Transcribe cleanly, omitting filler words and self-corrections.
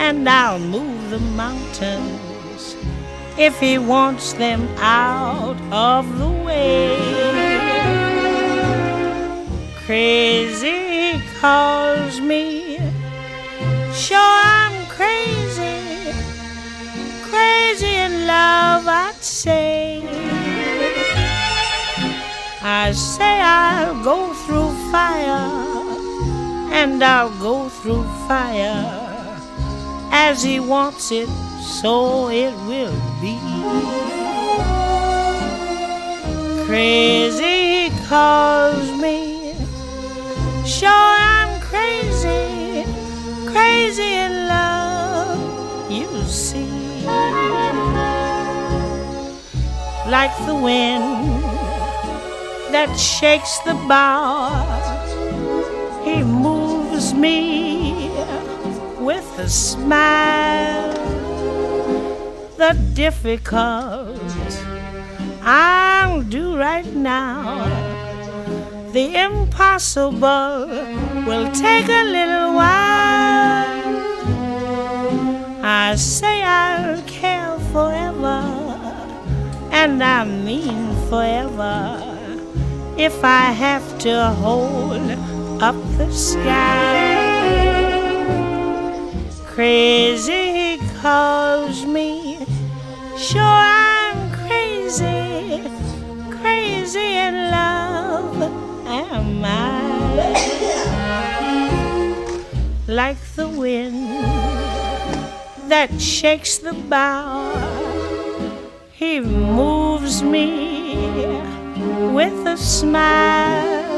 and I'll move the mountains if he wants them out of the way. Crazy calls me, sure I'm crazy, crazy in love I'd say. I say I'll go through fire, and I'll go through fire. As he wants it, so it will be. Crazy calls me, sure I'm crazy, crazy in love, you see. Like the wind that shakes the boughs, he moves me with a smile. The difficult I'll do right now, the impossible will take a little while. I say I'll care forever, and I mean forever, if I have to hold up the sky. Crazy calls me, sure I'm crazy, crazy in love am I. Like the wind that shakes the bough, he moves me with a smile.